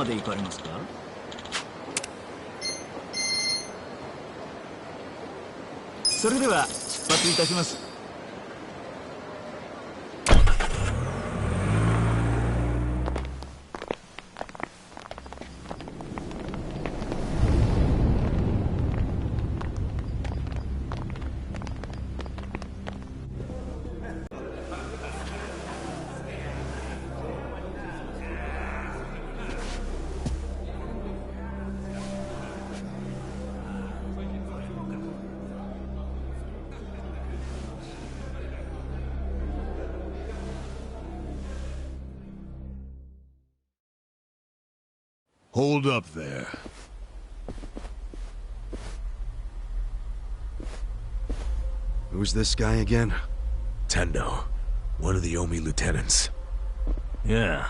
で行かれますか？それでは出発いたします。Hold up there. Who's this guy again? Tendo, one of the Omi lieutenants. Yeah,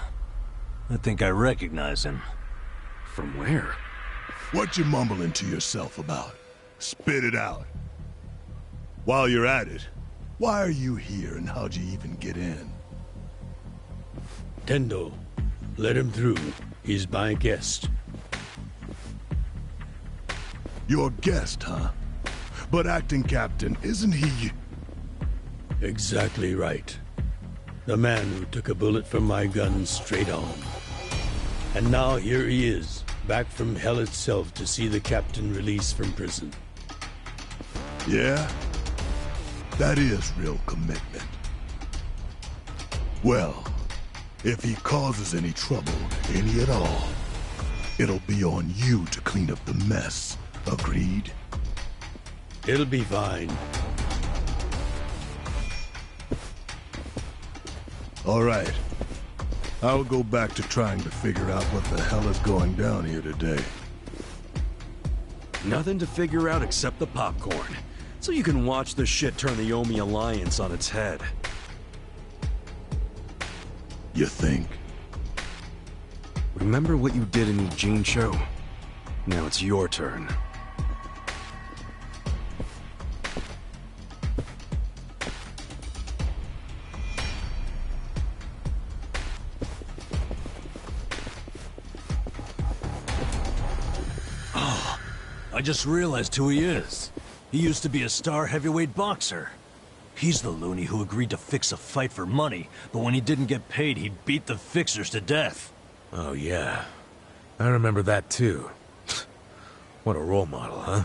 I think I recognize him. From where? What you mumbling to yourself about? Spit it out. While you're at it, why are you here and how'd you even get in? Tendo, let him through. He's my guest. Your guest, huh? But acting captain, isn't he? Exactly right. The man who took a bullet from my gun straight on. And now here he is, back from hell itself to see the captain released from prison. Yeah? That is real commitment. Well, if he causes any trouble, any at all, it'll be on you to clean up the mess. Agreed? It'll be fine. All right. I'll go back to trying to figure out what the hell is going down here today. Nothing to figure out except the popcorn. So you can watch the shit turn the Omi Alliance on its head. You think? Remember what you did in Ujincho? Now it's your turn. Oh, I just realized who he is. He used to be a star heavyweight boxer. He's the loony who agreed to fix a fight for money, but when he didn't get paid, he beat the fixers to death. Oh, yeah. I remember that, too. What a role model, huh?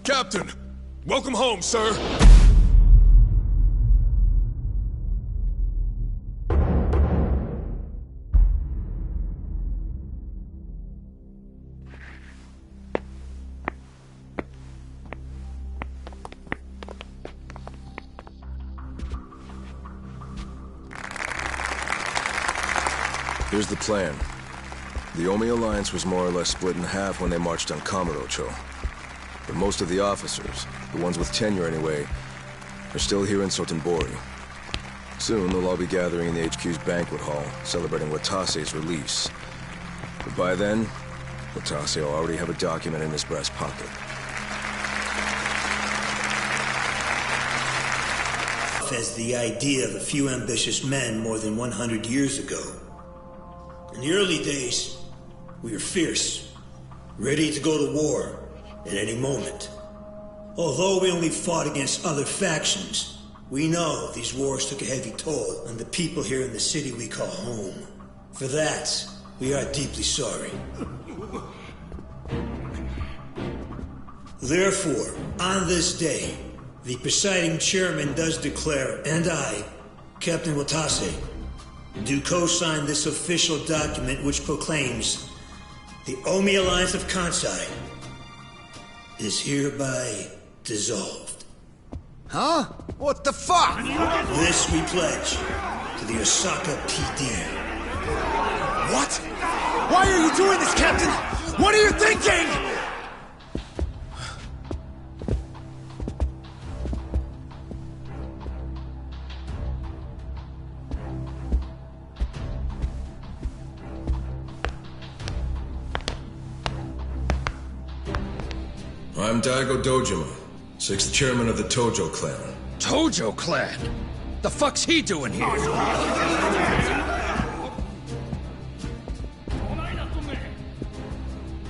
Captain! Welcome home, sir! Here's the plan. The Omi Alliance was more or less split in half when they marched on Kamurocho. But most of the officers, the ones with tenure anyway, are still here in Sotenbori. Soon they'll all be gathering in the HQ's banquet hall, celebrating Watase's release. But by then, Watase will already have a document in his breast pocket. As the idea of a few ambitious men more than 100 years ago. In the early days, we were fierce, ready to go to war at any moment. Although we only fought against other factions, we know these wars took a heavy toll on the people here in the city we call home. For that, we are deeply sorry. Therefore, on this day, the presiding chairman does declare, and I, Captain Watase, do co-sign this official document which proclaims the Omi Alliance of Kansai is hereby dissolved. Huh? What the fuck? This we pledge to the Osaka PD. What? Why are you doing this, Captain? What What are you thinking? I'm Daigo Dojima, 6th chairman of the Tojo clan. Tojo clan? The fuck's he doing here?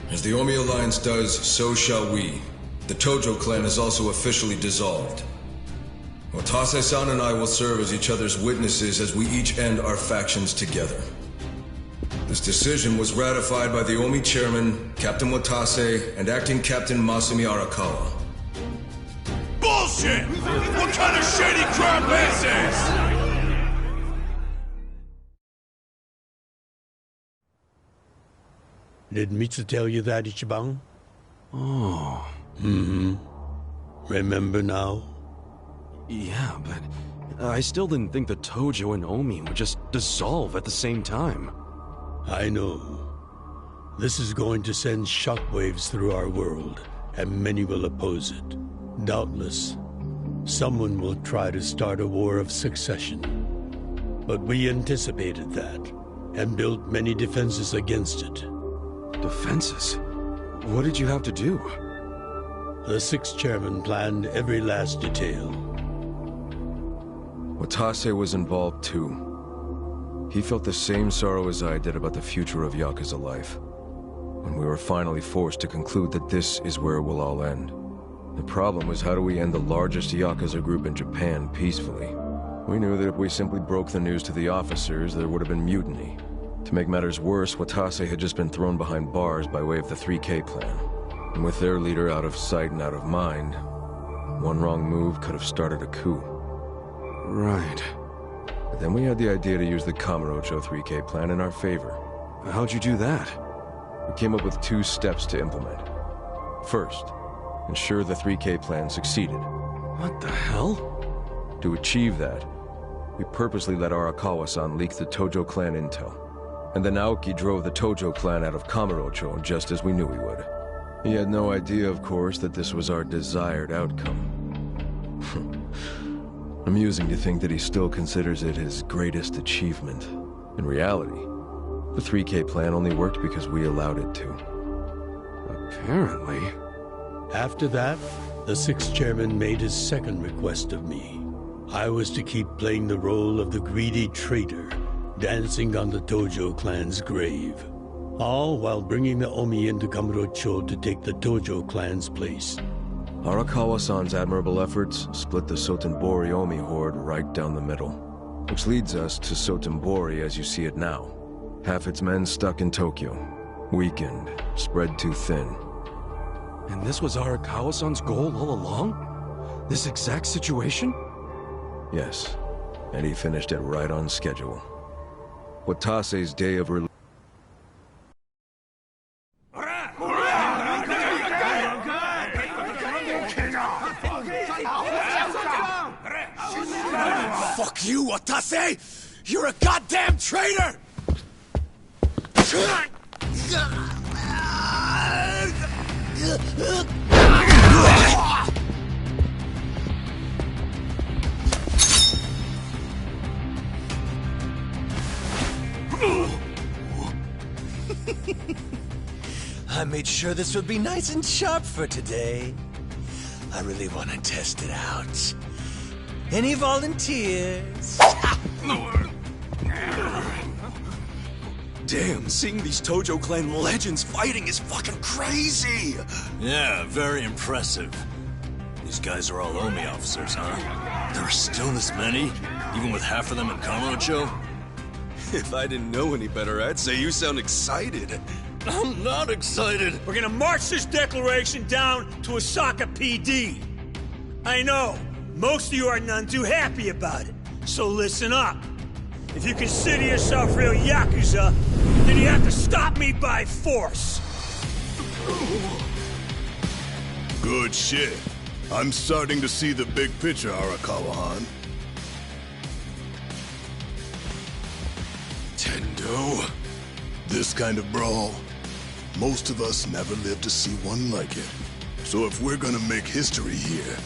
As the Omi Alliance does, so shall we. The Tojo clan is also officially dissolved. Watase-san and I will serve as each other's witnesses as we each end our factions together. This decision was ratified by the Omi chairman, Captain Watase, and acting Captain Masumi Arakawa. Bullshit! What kind of shady crap is this? Did Mitsu tell you that, Ichiban? Oh. Remember now? Yeah, but I still didn't think the Tojo and Omi would just dissolve at the same time. I know. This is going to send shockwaves through our world, and many will oppose it. Doubtless, someone will try to start a war of succession. But we anticipated that, and built many defenses against it. Defenses? What did you have to do? The 6th chairman planned every last detail. Watase was involved too. He felt the same sorrow as I did about the future of Yakuza life. When we were finally forced to conclude that this is where it will all end. The problem was, how do we end the largest Yakuza group in Japan peacefully? We knew that if we simply broke the news to the officers, there would have been mutiny. To make matters worse, Watase had just been thrown behind bars by way of the 3K plan. And with their leader out of sight and out of mind, one wrong move could have started a coup. Right. But then we had the idea to use the Kamurocho 3K plan in our favor. How'd you do that? We came up with 2 steps to implement. First, ensure the 3K plan succeeded. What the hell? To achieve that, we purposely let Arakawa-san leak the Tojo clan intel. And then Aoki drove the Tojo clan out of Kamurocho just as we knew he would. He had no idea, of course, that this was our desired outcome. Amusing to think that he still considers it his greatest achievement. In reality, the 3K plan only worked because we allowed it to. Apparently. After that, the 6th chairman made his second request of me. I was to keep playing the role of the greedy traitor, dancing on the Tojo clan's grave. All while bringing the Omi into Kamurocho to take the Tojo clan's place. Arakawa-san's admirable efforts split the Sotenbori Omi horde right down the middle. Which leads us to Sotenbori as you see it now. Half its men stuck in Tokyo. Weakened, spread too thin. And this was Arakawa-san's goal all along? This exact situation? Yes, and he finished it right on schedule. Watase's day of release. Fuck you, Watase! You're a goddamn traitor! I made sure this would be nice and sharp for today. I really want to test it out. Any volunteers? Damn, seeing these Tojo clan legends fighting is fucking crazy! Yeah, very impressive. These guys are all Omi officers, huh? There are still this many? Even with half of them in Kamurocho? If I didn't know any better, I'd say you sound excited. I'm not excited. We're gonna march this declaration down to Osaka PD. I know, most of you are none too happy about it, so listen up. If you consider yourself real Yakuza, then you have to stop me by force. Good shit. I'm starting to see the big picture, Arakawa-han. Tendo? This kind of brawl, Most of us never lived to see one like it. So if we're gonna make history here,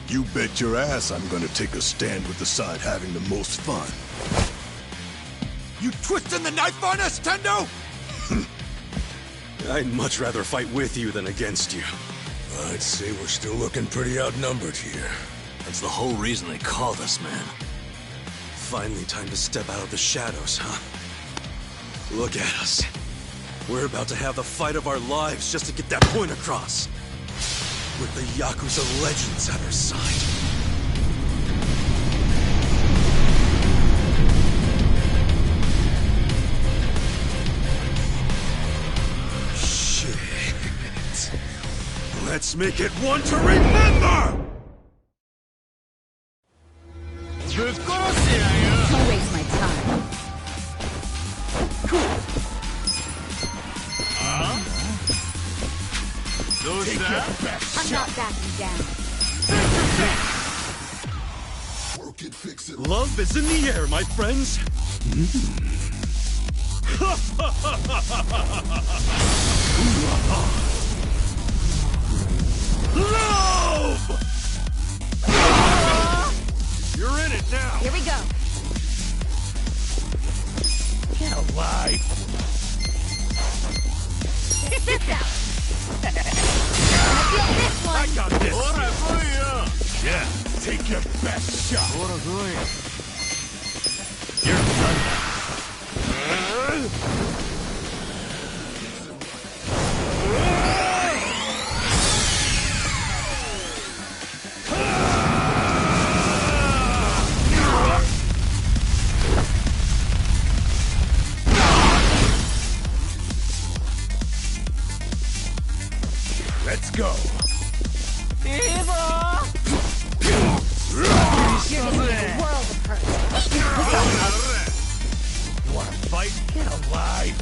you bet your ass I'm gonna take a stand with the side having the most fun. You twisting the knife on us, Tendo? I'd much rather fight with you than against you. I'd say we're still looking pretty outnumbered here. That's the whole reason they called us, man. Finally time to step out of the shadows, huh? Look at us. We're about to have the fight of our lives just to get that point across. With the Yakuza legends at our side. Shit. Let's make it one to remember! Don't waste my time. I'm not backing down. Work it, fix it. Love is in the air, my friends. Love! You're in it now. Here we go. Get alive. Check this out. Feel this one. I got this. Yeah, take your best shot. You're done. Let's go. You're gonna make a world of hurt. Wanna fight? Get alive.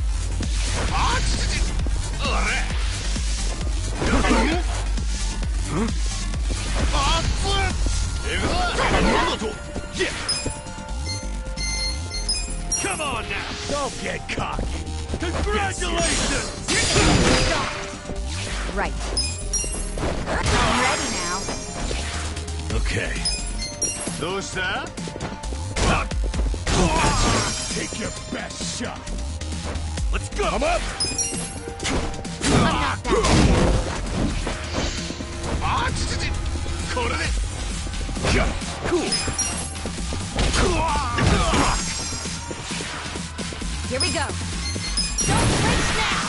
Come on now. Don't get cocky. Congratulations. Right. I'm ready now. Okay. Take your best shot. Let's go. I'm up. I'm not backing down. Cool. Here we go. Don't flinch now.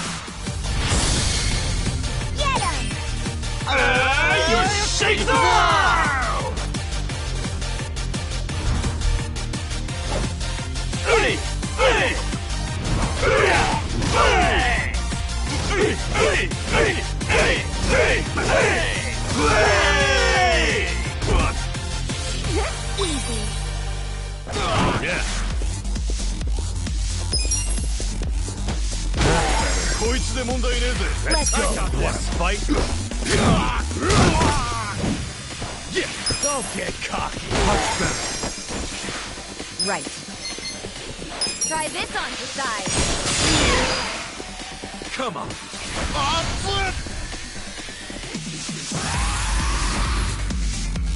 Get him. You shake the world. Easy. Yeah. Let's go. Wanna fight? Yeah. Don't get cocky. Much better. Right. Try this on for size. Come on.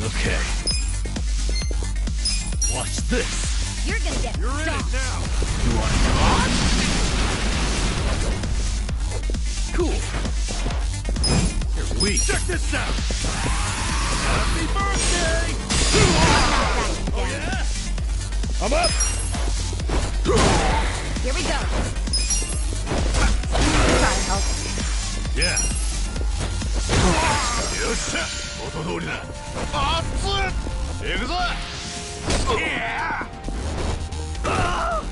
Okay. Watch this. You're gonna get stomped. now. You want to Cool. You're weak. Check this out. Happy birthday. Oh, yeah? I'm up. Here we go. Try help. Yeah. よっしゃ元通りだ熱っ行くぞ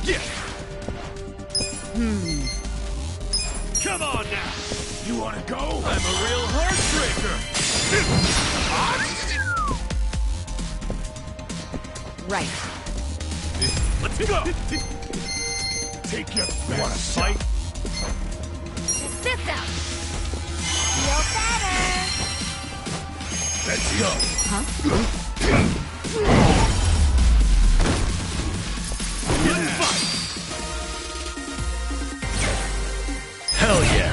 Yeah. Come on now. You want to go? I'm a real heartbreaker. Right. Let's go. Take your best. Want to fight? Check this out. Feel better. Let's go. Huh? Hell yeah.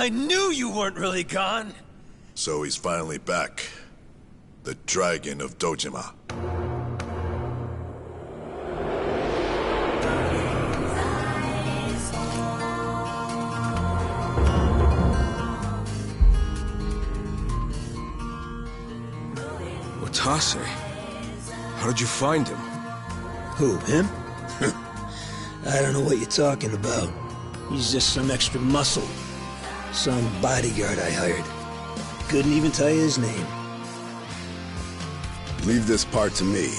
I knew you weren't really gone! So he's finally back. The Dragon of Dojima. Watase? How did you find him? Who, him? I don't know what you're talking about. He's just some extra muscle. Some bodyguard I hired. Couldn't even tell you his name. Leave this part to me.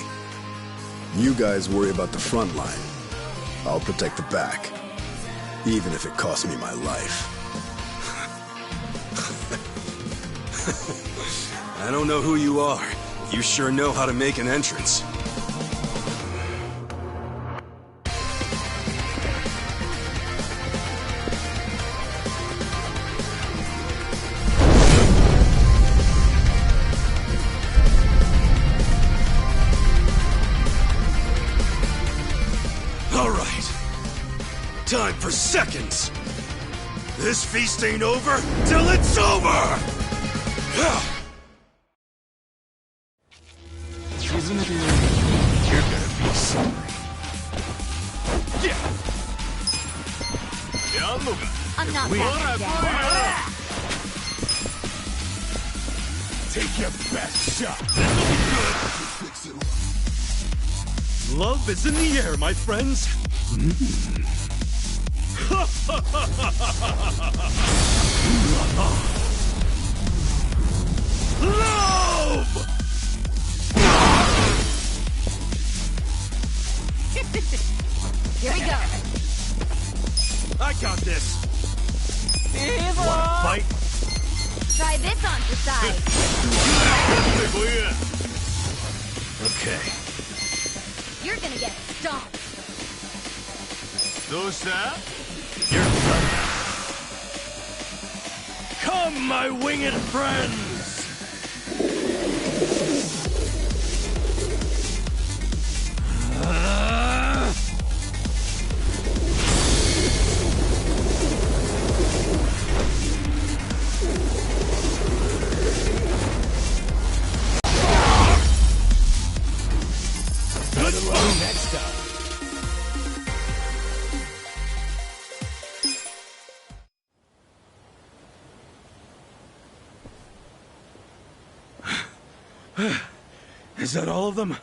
You guys worry about the front line. I'll protect the back. Even if it costs me my life. I don't know who you are. You sure know how to make an entrance. All right. Time for seconds. This feast ain't over till it's over! You're gonna be sorry. I'm not backing down. Take your best shot. Love is in the air, my friends. Love! Here we go. I got this. Evil. Wanna fight? Try this on for size. Okay. You're gonna get stomped. You're done now. Come, my winged friends! Good luck next time. Is that all of them?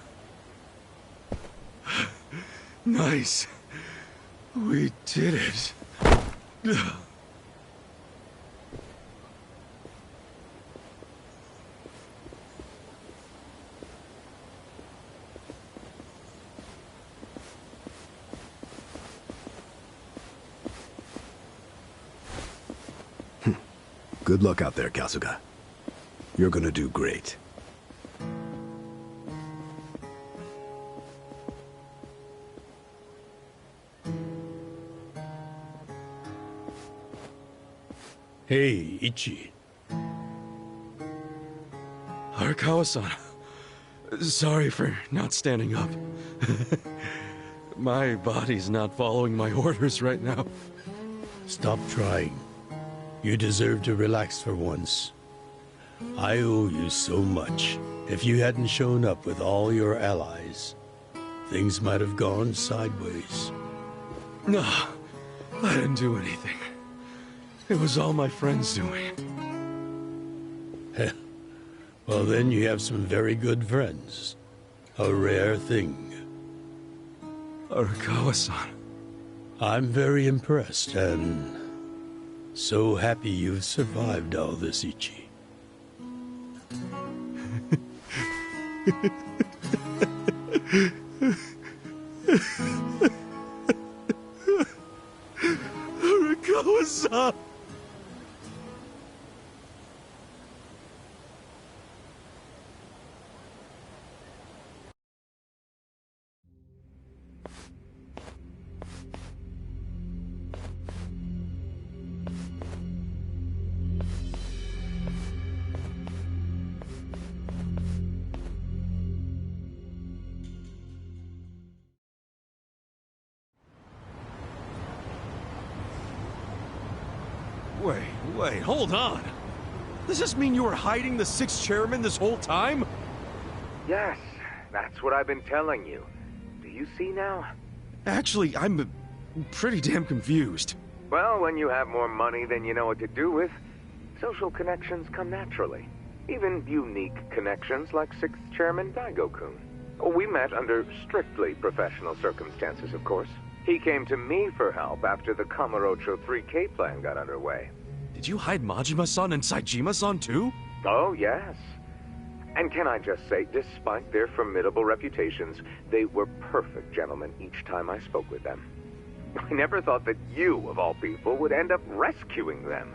Nice. We did it. Good luck out there, Kasuga. You're gonna do great. Hey, Ichi. Arakawa-san. Sorry for not standing up. My body's not following my orders right now. Stop trying. You deserve to relax for once. I owe you so much. If you hadn't shown up with all your allies, things might have gone sideways. No, I didn't do anything. It was all my friends doing. Well, then you have some very good friends. A rare thing. Arakawa-san. I'm very impressed and so happy you've survived all this, Ichi. Arakawa-san! Wait, hold on. Does this mean you were hiding the sixth chairman this whole time? Yes, that's what I've been telling you. Do you see now? Actually, I'm pretty damn confused. Well, when you have more money than you know what to do with, social connections come naturally. Even unique connections like sixth chairman Daigo-kun. We met under strictly professional circumstances, of course. He came to me for help after the Kamurocho 3K plan got underway. Did you hide Majima-san and Saejima-san too? Oh, yes. And can I just say, despite their formidable reputations, they were perfect gentlemen each time I spoke with them. I never thought that you, of all people, would end up rescuing them.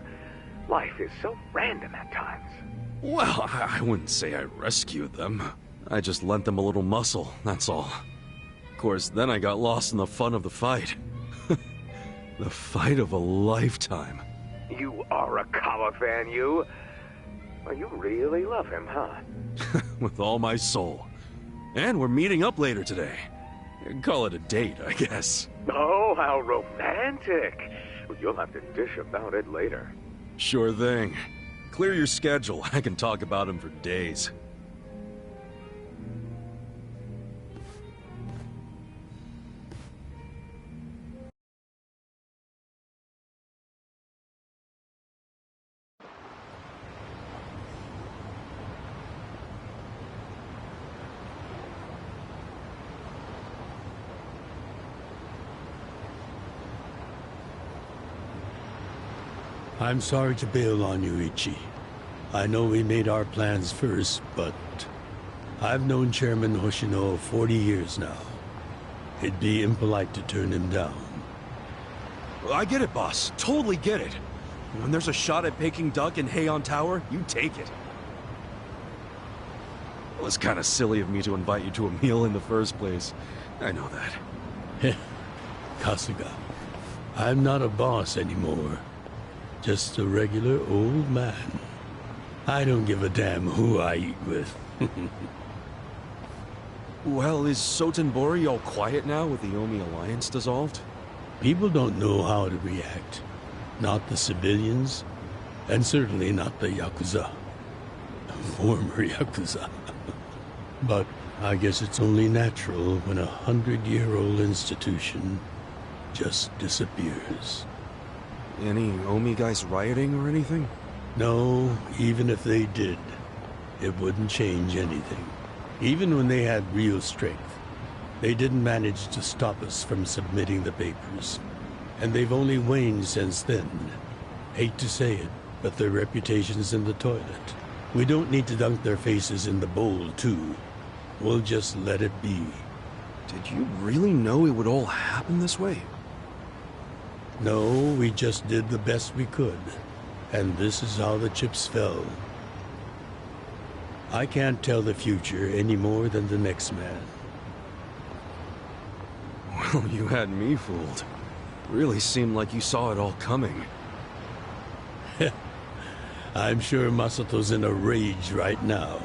Life is so random at times. Well, I wouldn't say I rescued them. I just lent them a little muscle, that's all. Of course, then I got lost in the fun of the fight. The fight of a lifetime. You are a Kawa fan, you. Well, you really love him, huh? With all my soul. And we're meeting up later today. Call it a date, I guess. Oh, how romantic. Well, you'll have to dish about it later. Sure thing. Clear your schedule. I can talk about him for days. I'm sorry to bail on you, Ichi. I know we made our plans first, but I've known Chairman Hoshino 40 years now. It'd be impolite to turn him down. I get it, boss. Totally get it. When there's a shot at Peking Duck in Heian Tower, you take it. It was kind of silly of me to invite you to a meal in the first place. I know that. Kasuga, I'm not a boss anymore. Just a regular old man. I don't give a damn who I eat with. Well, is Sotenbori all quiet now with the Omi Alliance dissolved? People don't know how to react. Not the civilians, and certainly not the Yakuza. Former Yakuza. But I guess it's only natural when a 100-year-old institution just disappears. Any Omi guys rioting or anything? No, even if they did, it wouldn't change anything. Even when they had real strength, they didn't manage to stop us from submitting the papers. And they've only waned since then. Hate to say it, but their reputation's in the toilet. We don't need to dunk their faces in the bowl, too. We'll just let it be. Did you really know it would all happen this way? No, we just did the best we could. And this is how the chips fell. I can't tell the future any more than the next man. Well, you had me fooled. Really seemed like you saw it all coming. I'm sure Masato's in a rage right now.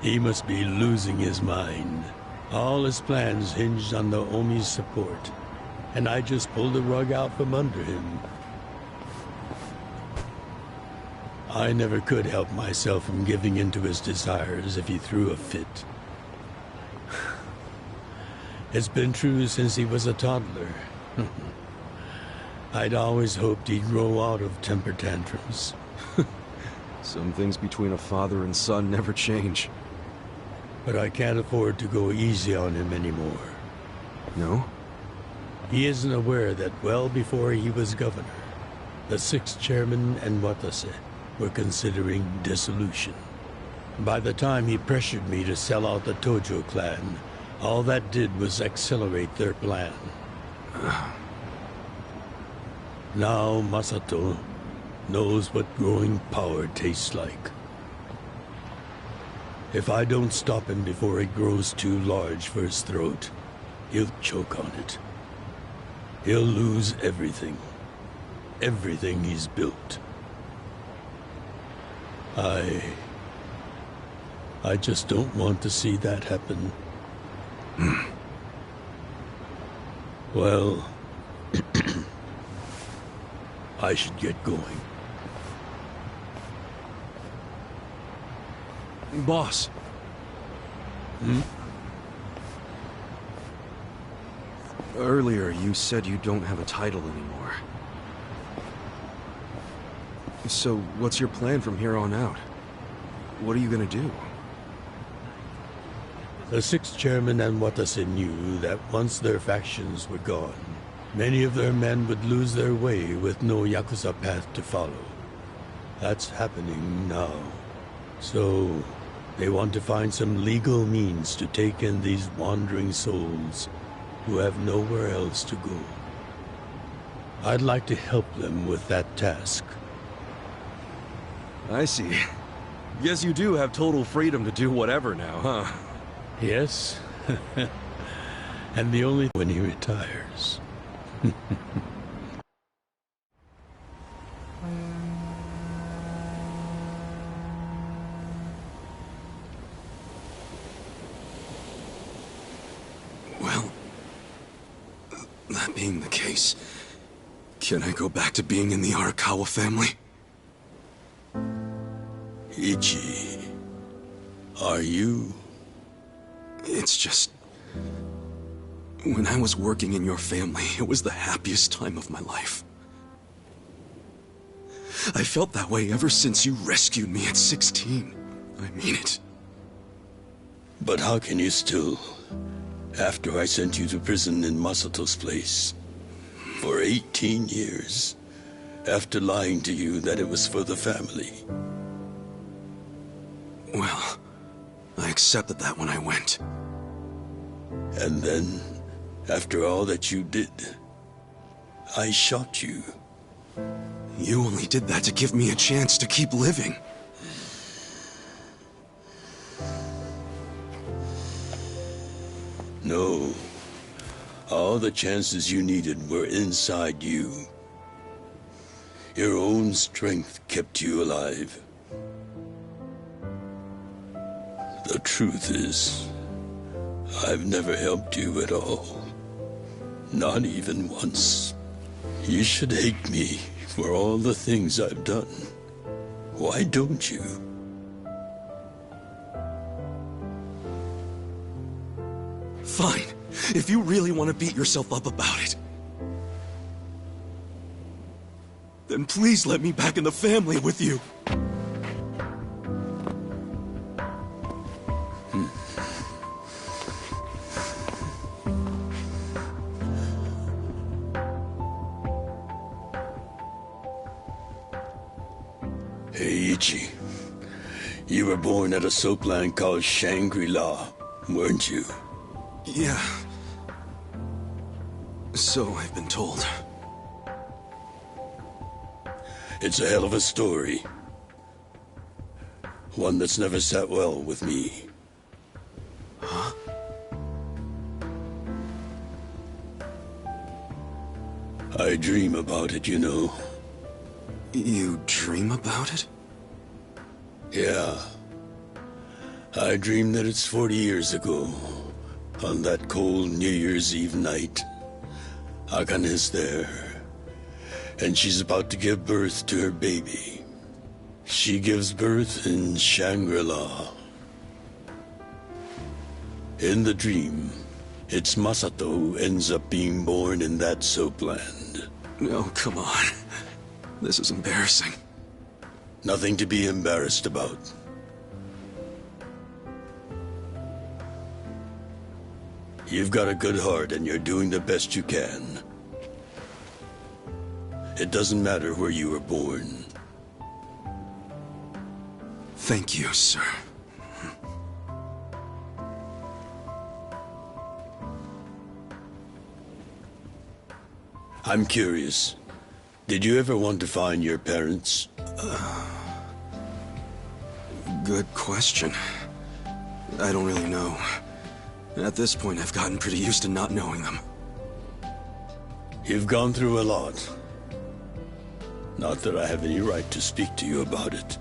He must be losing his mind. All his plans hinged on the Omi's support. And I just pulled the rug out from under him. I never could help myself from giving in to his desires if he threw a fit. It's been true since he was a toddler. I'd always hoped he'd grow out of temper tantrums. Some things between a father and son never change. But I can't afford to go easy on him anymore. No? He isn't aware that well before he was governor, the sixth chairman and Watase were considering dissolution. By the time he pressured me to sell out the Tojo clan, all that did was accelerate their plan. Now Masato knows what growing power tastes like. If I don't stop him before it grows too large for his throat, he'll choke on it. He'll lose everything. Everything he's built. I just don't want to see that happen. Well, I should get going. Boss. Earlier, you said you don't have a title anymore. So, what's your plan from here on out? What are you gonna do? The sixth chairman and Watase knew that once their factions were gone, many of their men would lose their way with no Yakuza path to follow. That's happening now. So, they want to find some legal means to take in these wandering souls who have nowhere else to go. I'd like to help them with that task. I see. Guess you do have total freedom to do whatever now, huh? Yes. And the only when he retires. Well, that being the case, can I go back to being in the Arakawa family? Ichi, are you? It's just... when I was working in your family, it was the happiest time of my life. I felt that way ever since you rescued me at 16. I mean it. But how can you still, after I sent you to prison in Masato's place, for 18 years, after lying to you that it was for the family? Well, I accepted that when I went. And then, after all that you did, I shot you. You only did that to give me a chance to keep living. No. All the chances you needed were inside you. Your own strength kept you alive. The truth is, I've never helped you at all. Not even once. You should hate me for all the things I've done. Why don't you? Fine. If you really want to beat yourself up about it, then please let me back in the family with you. Hey, Ichi. You were born at a soapland called Shangri-La, weren't you? Yeah. So I've been told. It's a hell of a story. One that's never sat well with me. Huh? I dream about it, you know. You dream about it? Yeah. I dream that it's 40 years ago, on that cold New Year's Eve night. Akane's there, and she's about to give birth to her baby. She gives birth in Shangri-La. In the dream, it's Masato who ends up being born in that soapland. No, come on. This is embarrassing. Nothing to be embarrassed about. You've got a good heart and you're doing the best you can. It doesn't matter where you were born. Thank you, sir. I'm curious. Did you ever want to find your parents? Good question. I don't really know. At this point, I've gotten pretty used to not knowing them. You've gone through a lot. Not that I have any right to speak to you about it.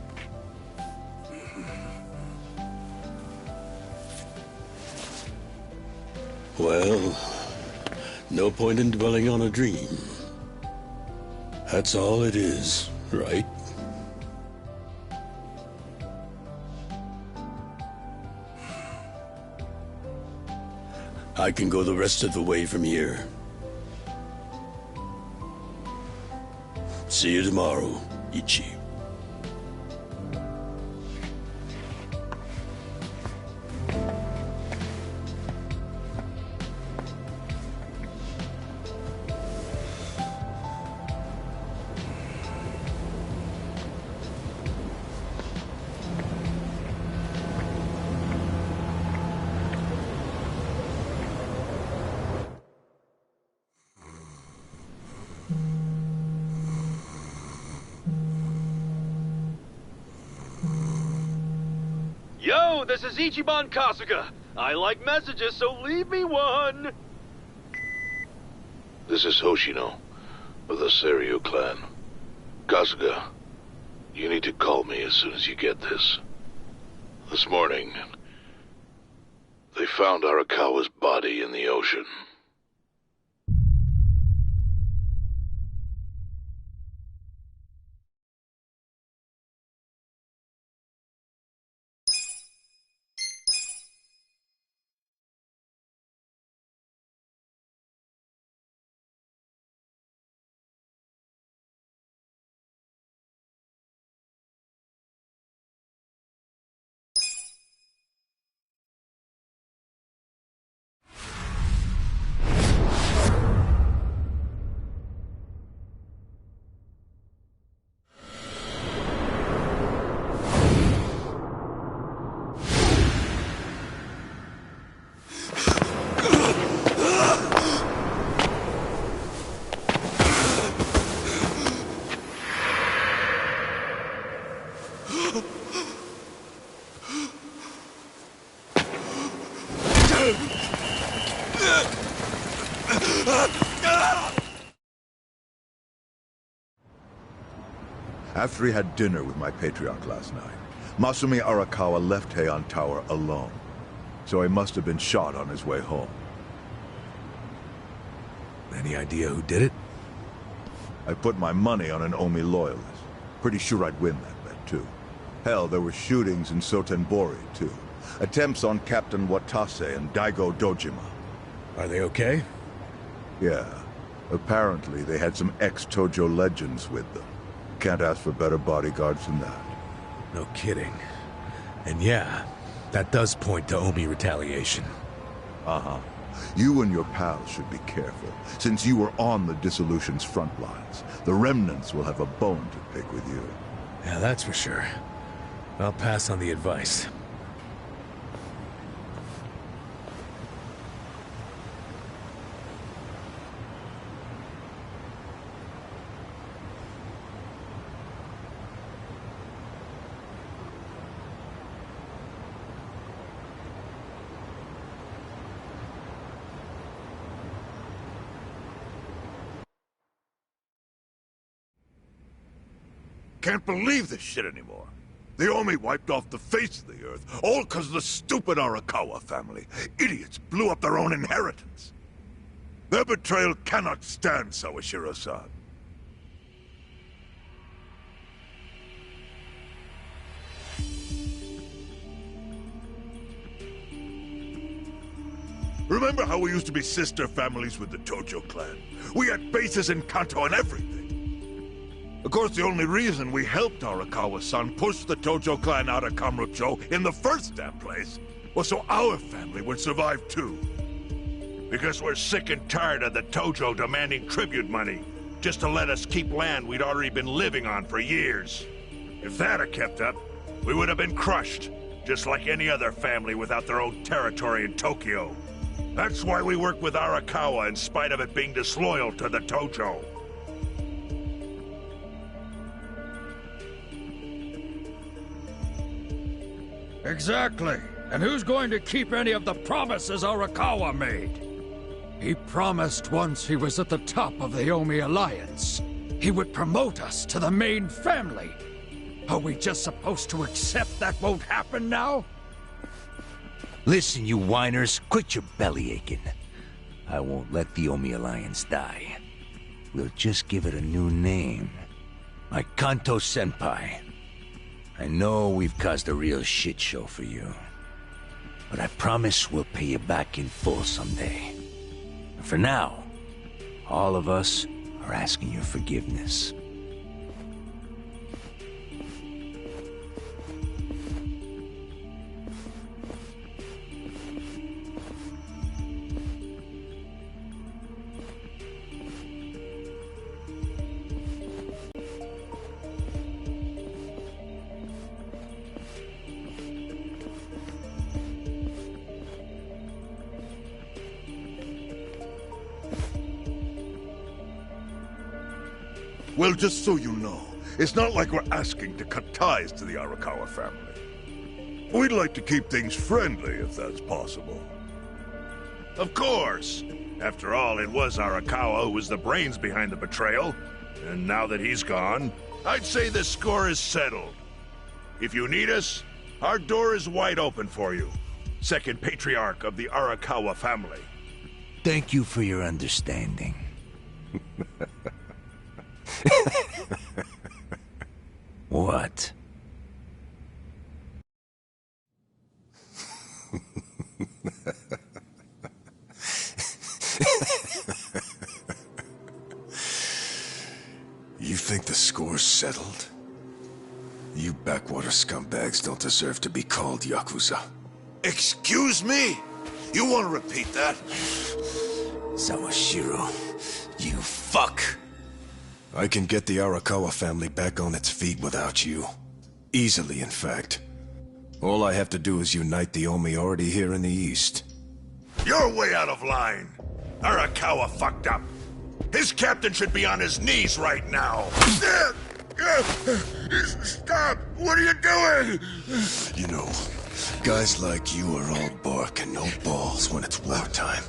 Well, no point in dwelling on a dream. That's all it is, right? I can go the rest of the way from here. See you tomorrow, Ichi. Yo, this is Ichiban Kasuga. I like messages, so leave me one. This is Hoshino, of the Seiryu clan. Kasuga, you need to call me as soon as you get this. This morning, they found Arakawa's body in the ocean. After he had dinner with my patriarch last night, Masumi Arakawa left Heian Tower alone. So he must have been shot on his way home. Any idea who did it? I put my money on an Omi loyalist. Pretty sure I'd win that bet, too. Hell, there were shootings in Sotenbori, too. Attempts on Captain Watase and Daigo Dojima. Are they okay? Yeah. Apparently, they had some ex-Tojo legends with them. Can't ask for better bodyguards than that. No kidding. And yeah, that does point to Omi retaliation. Uh-huh. You and your pals should be careful, since you were on the dissolution's front lines. The remnants will have a bone to pick with you. Yeah, that's for sure. I'll pass on the advice. Can't believe this shit anymore. The Omi wiped off the face of the earth, all because of the stupid Arakawa family. Idiots blew up their own inheritance. Their betrayal cannot stand, Sawashiro-san. Remember how we used to be sister families with the Tojo clan? We had bases in Kanto and everything. Of course, the only reason we helped Arakawa-san push the Tojo clan out of Kamurocho in the first damn place was so our family would survive too. Because we're sick and tired of the Tojo demanding tribute money, just to let us keep land we'd already been living on for years. If that had kept up, we would have been crushed, just like any other family without their own territory in Tokyo. That's why we work with Arakawa in spite of it being disloyal to the Tojo. Exactly. And who's going to keep any of the promises Arakawa made? He promised once he was at the top of the Omi Alliance, he would promote us to the main family. Are we just supposed to accept that won't happen now? Listen, you whiners, quit your belly aching. I won't let the Omi Alliance die. We'll just give it a new name. Like Kanto Senpai. I know we've caused a real shit show for you. But I promise we'll pay you back in full someday. And for now, all of us are asking your forgiveness. Well, just so you know, it's not like we're asking to cut ties to the Arakawa family. We'd like to keep things friendly, if that's possible. Of course! After all, it was Arakawa who was the brains behind the betrayal. And now that he's gone, I'd say the score is settled. If you need us, our door is wide open for you. Second patriarch of the Arakawa family. Thank you for your understanding. What? You think the score's settled? You backwater scumbags don't deserve to be called Yakuza. Excuse me? You want to repeat that? Sawashiro, you fuck! I can get the Arakawa family back on its feet without you. Easily, in fact. All I have to do is unite the Omi already here in the East. You're way out of line. Arakawa fucked up. His captain should be on his knees right now. Stop! What are you doing? You know, guys like you are all bark and no balls when it's wartime.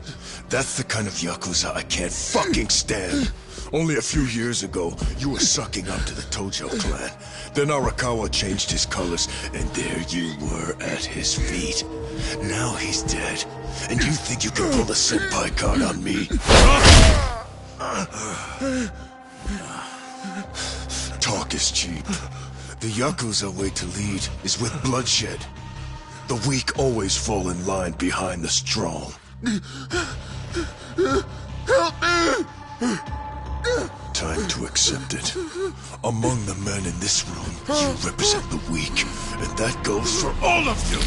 That's the kind of Yakuza I can't fucking stand. Only a few years ago, you were sucking up to the Tojo clan. Then Arakawa changed his colors, and there you were at his feet. Now he's dead, and you think you can pull the senpai card on me? Talk is cheap. The Yakuza way to lead is with bloodshed. The weak always fall in line behind the strong. Help me! Time to accept it. Among the men in this room, you represent the weak, and that goes for all of you!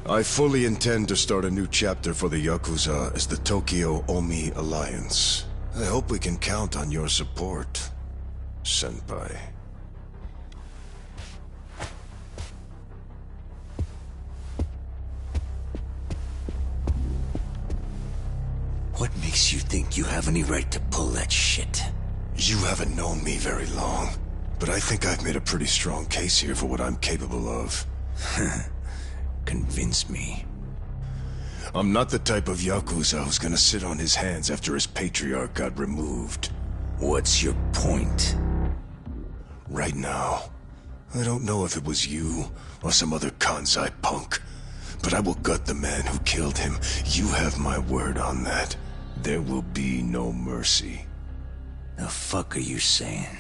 I fully intend to start a new chapter for the Yakuza as the Tokyo Omi Alliance. I hope we can count on your support, Senpai. What makes you think you have any right to pull that shit? You haven't known me very long, but I think I've made a pretty strong case here for what I'm capable of. Convince me. I'm not the type of Yakuza who's gonna sit on his hands after his patriarch got removed. What's your point? Right now, I don't know if it was you or some other Kansai punk, but I will gut the man who killed him. You have my word on that. There will be no mercy. The fuck are you saying?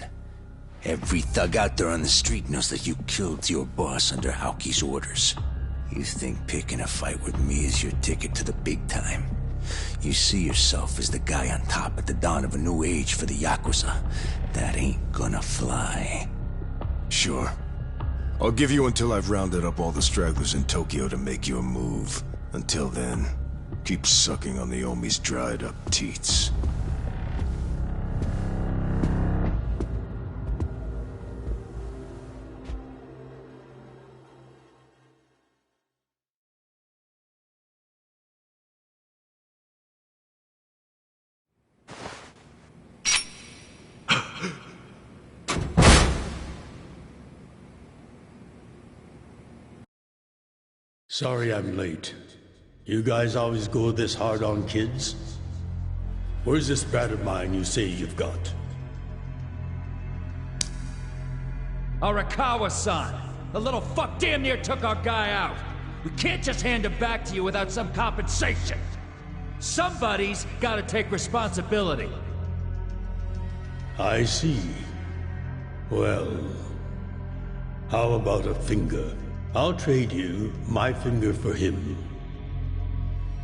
Every thug out there on the street knows that you killed your boss under Haoki's orders. You think picking a fight with me is your ticket to the big time? You see yourself as the guy on top at the dawn of a new age for the Yakuza. That ain't gonna fly. Sure. I'll give you until I've rounded up all the stragglers in Tokyo to make your move. Until then, keep sucking on the Omi's dried up teats. Sorry I'm late. You guys always go this hard on kids? Where's this brat of mine you say you've got? Arakawa-san! The little fuck damn near took our guy out! We can't just hand him back to you without some compensation! Somebody's gotta take responsibility! I see. Well, how about a finger? I'll trade you my finger for him.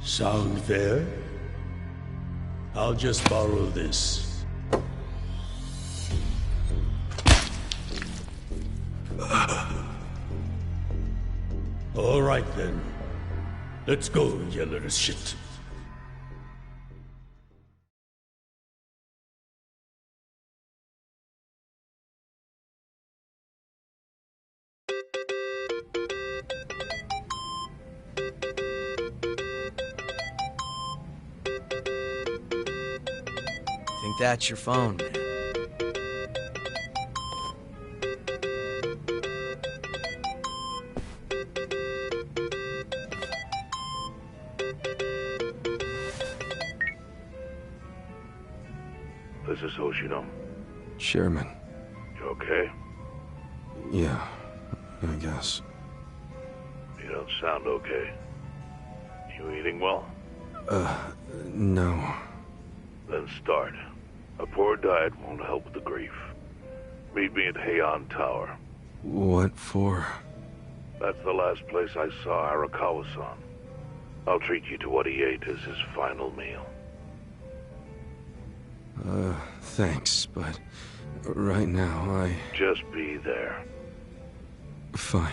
Sound fair? I'll just borrow this. All right then. Let's go, you little shit. Think that's your phone, man. This is Hoshino. Chairman. You okay? Yeah, I guess. You don't sound okay. You eating well? No. Then start. A poor diet won't help with the grief. Meet me at Heian Tower. What for? That's the last place I saw Arakawa-san. I'll treat you to what he ate as his final meal. Thanks, but right now I... Just be there. Fine.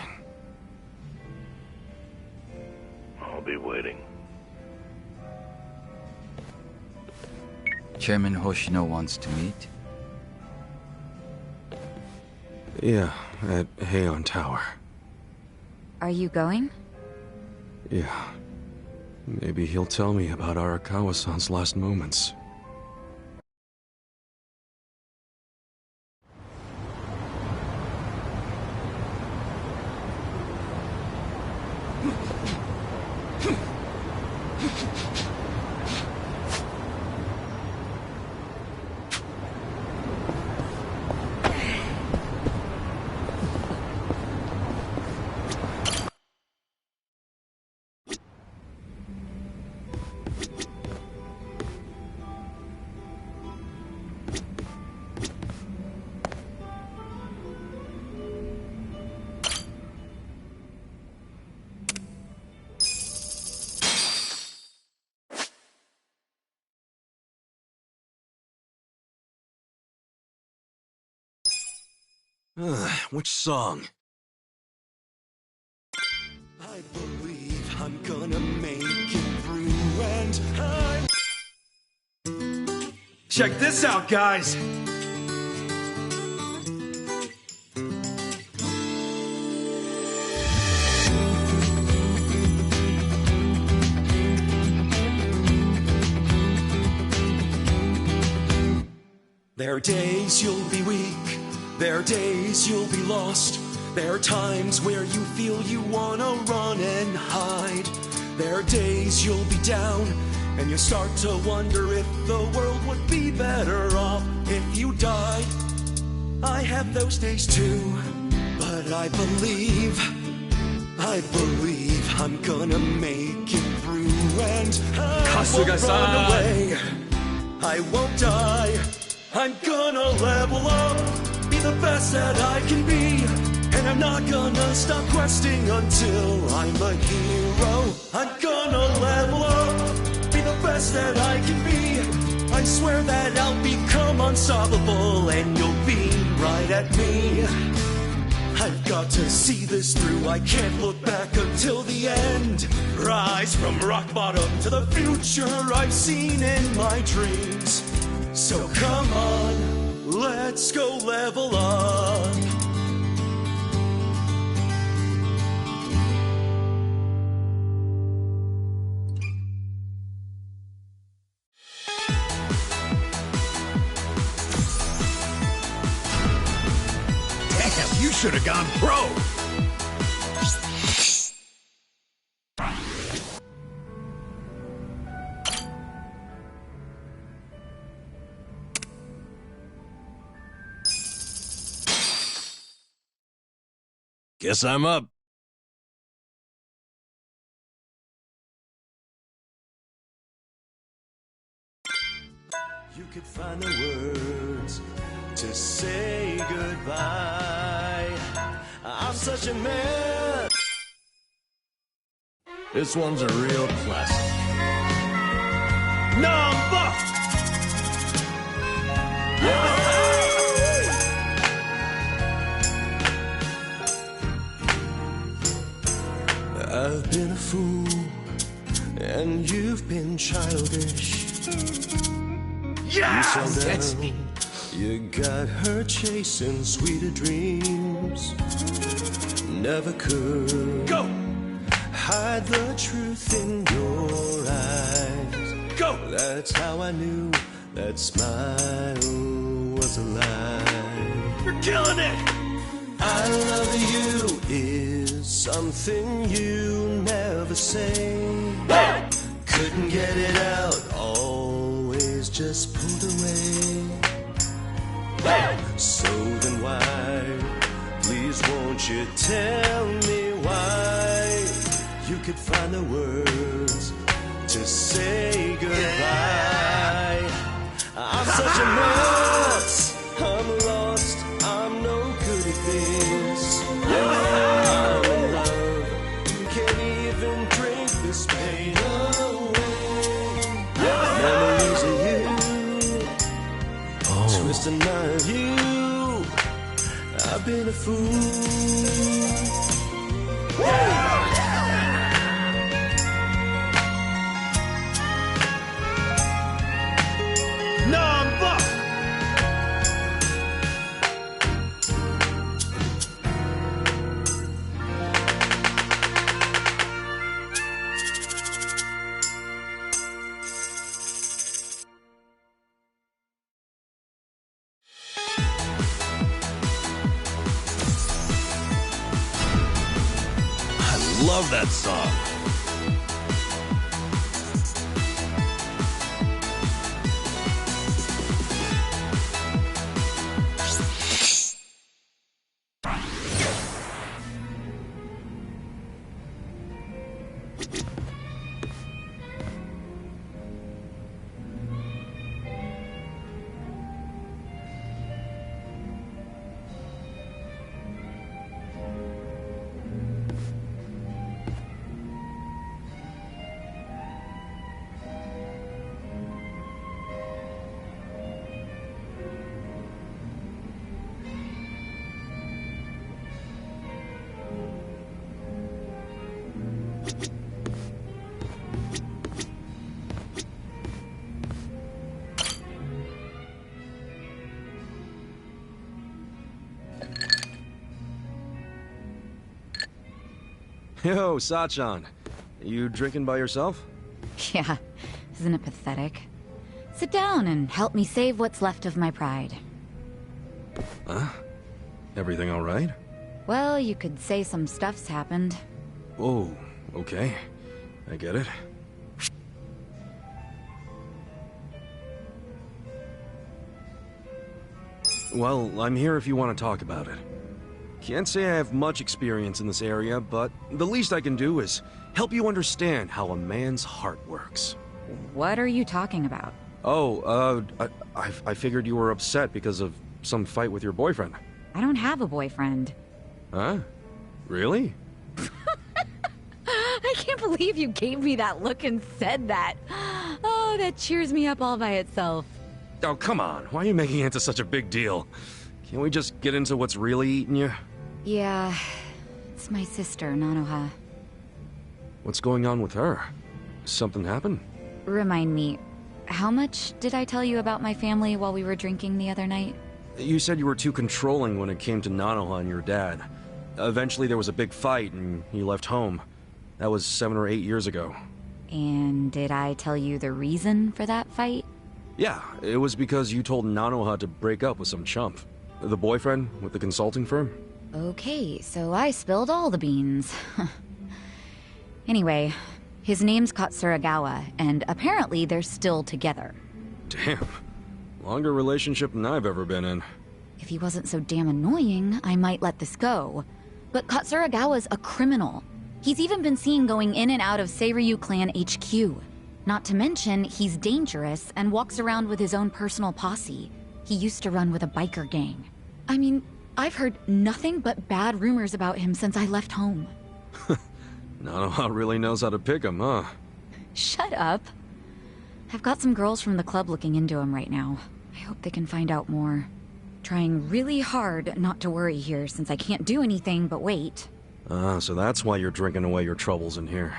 I'll be waiting. Chairman Hoshino wants to meet. Yeah, at Heian Tower. Are you going? Yeah. Maybe he'll tell me about Arakawa-san's last moments. Which song? I believe I'm gonna make it through, and Check this out, guys! There are days you'll be weak, there are days you'll be lost. There are times where you feel you wanna run and hide. There are days you'll be down, and you start to wonder if the world would be better off if you died. I have those days too, but I believe I'm gonna make it through, and I won't run away. I won't die. I'm gonna level up, be the best that I can be, and I'm not gonna stop questing until I'm a hero. I'm gonna level up, be the best that I can be. I swear that I'll become unstoppable, and you'll be right at me. I've got to see this through, I can't look back until the end. Rise from rock bottom to the future I've seen in my dreams. So come on, let's go level up. Damn, you should have gone pro! Guess I'm up. You could find the words to say goodbye. I'm such a man. This one's a real classic. Number! I've been a fool, and you've been childish. Yes! That's me. You got her chasing sweeter dreams. Never could go hide the truth in your eyes. Go! That's how I knew that smile was a lie. You're killing it! I love you is something you never say. Hey! Couldn't get it out, always just pulled away. Hey! So then why, please won't you tell me why? You could find the words to say goodbye. I'm such a mess, I'm lost, I'm no good at this. I'm in love, can't even drink this pain away. Memories of you, twisting my view. I've been a fool. Number! I love that song. Yo, Sachan. You drinking by yourself? Yeah, isn't it pathetic? Sit down and help me save what's left of my pride. Huh? Everything all right? Well, you could say some stuff's happened. Oh, okay. I get it. Well, I'm here if you want to talk about it. Can't say I have much experience in this area, but the least I can do is help you understand how a man's heart works. What are you talking about? Oh, I figured you were upset because of some fight with your boyfriend. I don't have a boyfriend. Huh? Really? I can't believe you gave me that look and said that. Oh, that cheers me up all by itself. Oh, come on. Why are you making it into such a big deal? Can't we just get into what's really eating you? Yeah, it's my sister, Nanoha. What's going on with her? Something happened? Remind me, how much did I tell you about my family while we were drinking the other night? You said you were too controlling when it came to Nanoha and your dad. Eventually there was a big fight and you left home. That was 7 or 8 years ago. And did I tell you the reason for that fight? Yeah, it was because you told Nanoha to break up with some chump. The boyfriend with the consulting firm? Okay, so I spilled all the beans. Anyway, his name's Katsuragawa, and apparently they're still together. Damn. Longer relationship than I've ever been in. If he wasn't so damn annoying, I might let this go. But Katsuragawa's a criminal. He's even been seen going in and out of Seiryu Clan HQ. Not to mention, he's dangerous and walks around with his own personal posse. He used to run with a biker gang. I mean, I've heard nothing but bad rumors about him since I left home. Nanoha really knows how to pick him, huh? Shut up. I've got some girls from the club looking into him right now. I hope they can find out more. Trying really hard not to worry here since I can't do anything but wait. So that's why you're drinking away your troubles in here.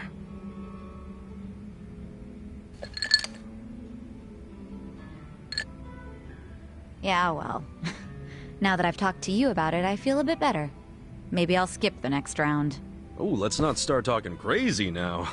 Yeah, well. Now that I've talked to you about it, I feel a bit better. Maybe I'll skip the next round. Oh, let's not start talking crazy now.